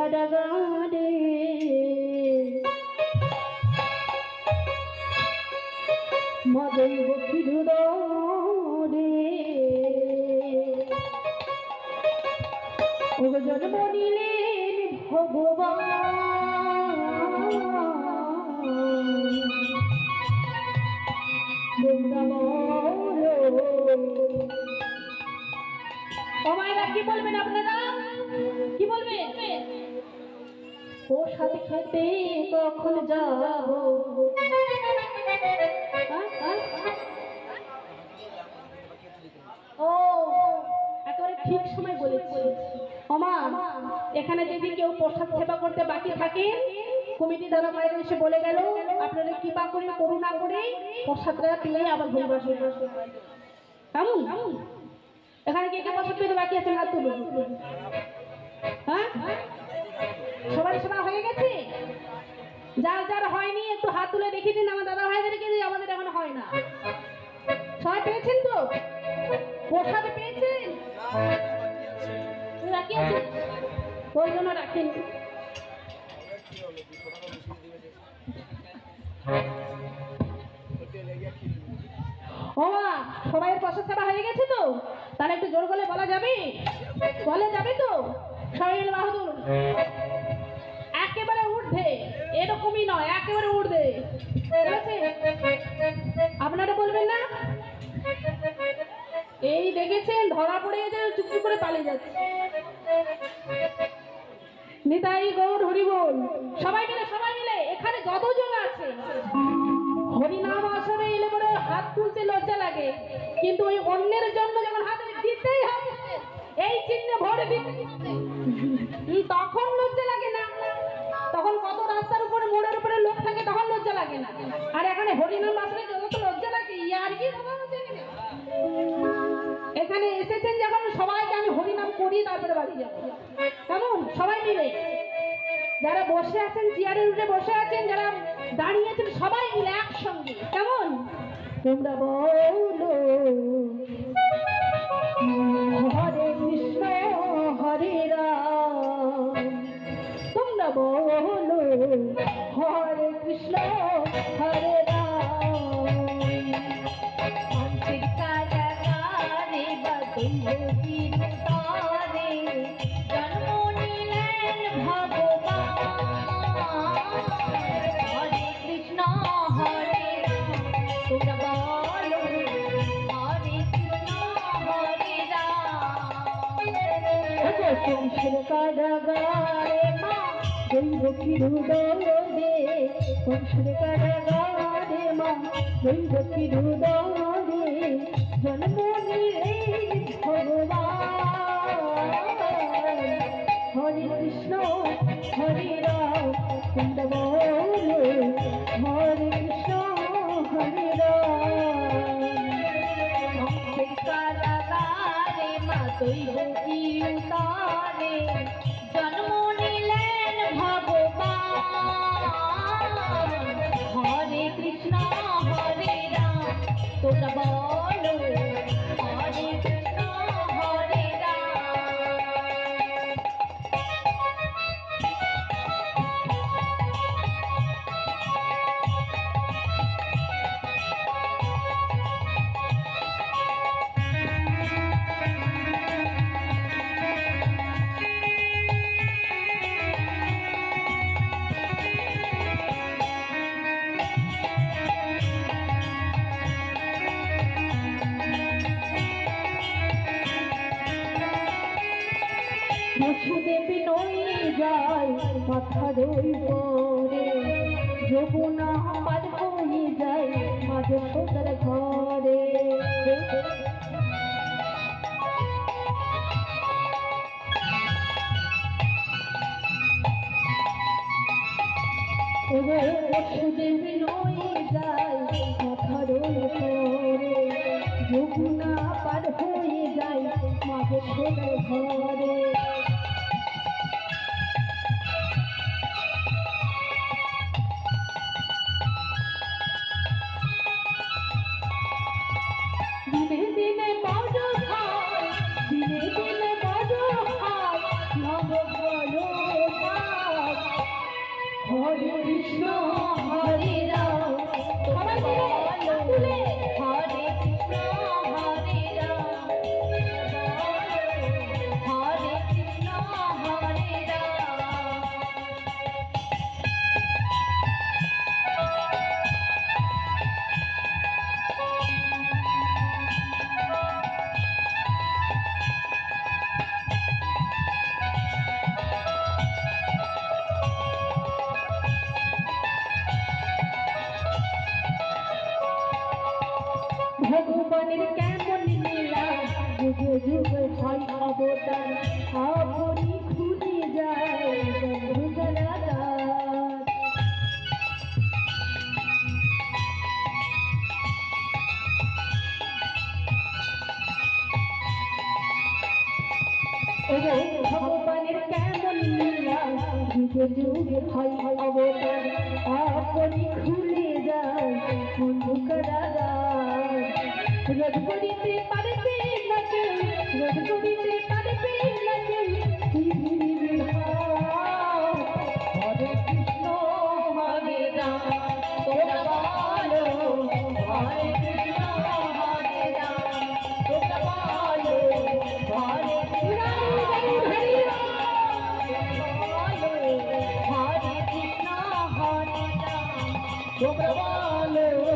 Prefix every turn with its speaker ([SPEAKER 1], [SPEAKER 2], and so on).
[SPEAKER 1] কারাগারে মদন বকিরুদরে ও জন্ম নিলেন ভগবান তোমরা বলো ও মায়েরা কি বলবেন আপনারা কি বলবেন ও সাথে খেতে কখন যাব ও একেবারে ঠিক সময় বলেছি ওমা এখানে যদি কেউ প্রসাদ সেবা করতে বাকি থাকে কমিটি দ্বারা বাইরে এসে বলে গেল আপনারা কৃপা করে করুণা করে প্রসাদটা পেয়ে আবার ঘুরে বসে কেমন এখানে কে কে প্রসাদ পেতে বাকি আছেন হাত তুলুন হ্যাঁ সবার সেবা হয়ে গেছে যার যার হয়নি একটু হাত তুলে দেখিয়ে দিন আমার দাদা ভাইদেরকে আমাদের এখন হয় না সবাই পেয়েছেন তো প্রসাদ পেয়েছেন বাকি আছে ওই জন্য রাখেন ও সবাই প্রসাদ সেবা হয়ে গেছে তো তাহলে একটু জোর গলে বলা যাবে তো সবাই বাহাদুর একেবারে ঊর্ধ্বে এরকমই নয় একেবারে ঊর্ধ্বে ঠিক আছে আপনারা বলবেন না এই দেখেছেন ধরা পড়ে যে চুপচুপ করে পালিয়ে যাচ্ছে নিতাই গৌর হরি বল সবাই মিলে এখানে যতজন আছে হরিনাম আসরে এলে পরে হাত তুলতে লজ্জা লাগে কিন্তু ওই অন্যের জন্য যখন হাত দিতেই হবে এই চিহ্নে ভরে দিতে তখন লজ্জা লাগে না তখন কত রাস্তার উপরে মোড়ের উপরে লোক থাকে তখন লজ্জা লাগে না আর এখানে হরিনাম আসরে যত লজ্জা লাগে ইয়ার কি এখানে এসেছেন যখন সবাইকে আমি হরিনাম করি তারপরে বাড়ি যাবো কেমন সবাই মিলে যারা বসে আছেন চেয়ারের উঠে বসে আছেন যারা দাঁড়িয়ে আছেন সবাই মিলে একসঙ্গে কেমন তোমরা বলো হরে কৃষ্ণ হরে রাম তোমরা বলো হরে কৃষ্ণ হরে রাম কারাগারে বদলে তারে জন্ম নিলেন ভগবান হরে কৃষ্ণ হরে তোমরা বলো হরে কৃষ্ণ হরে রাম কারাগারে মা দৈব কিরুদরে কারাগারে মা দৈব কিরুদরে জন্ম নিলেন ভগবান হরে কৃষ্ণ হরে রাম তোমরা বলো হরে কৃষ্ণ হরে রাম কারাগারে মা দৈব কিরুদরে জন্ম নিলেন ভগবান হরে কৃষ্ণ হরে রাম তোমরা বলো হরে কৃষ্ণ হরে বসুদেবী নই যায় মাথার ওই পরে যমুনা পার হয়ে যায় মাঝে সোদার ঘরে বসুদেবী নই যায় মাথার ওই পরে যমুনা পার হয়ে যায় মাঝে সোদার ঘরে দিনে দিনে বড় হয় দিনে দিনে বড় হয় নব বড়
[SPEAKER 2] হরে কৃষ্ণ হরে রাম
[SPEAKER 1] সবাই মিলে
[SPEAKER 2] বলো
[SPEAKER 1] তুলে।
[SPEAKER 2] হরে কৃষ্ণ হরে রাম হরে কৃষ্ণ হরে রাম।
[SPEAKER 1] ভগবানের কেমন লীলা যুগে যুগে হয় অবদান আপনি খুলে যায় বন্ধু জনাদার। ওগো ভগবানের কেমন লীলা যুগে যুগে হয় অবদান আপনি খুলে যায় বন্ধু জনাদার। রোজ করিতে পারবে না কেউ, রোজ করিতে পারবে না কেউ, পৃথিবীর ভার।
[SPEAKER 2] হরে কৃষ্ণ হরে রাম তোমরা বলো হরে কৃষ্ণ হরে রাম তোমরা বলো হরে কৃষ্ণ হরে রাম বলো হরে কৃষ্ণ হরে রাম তোমরা বলো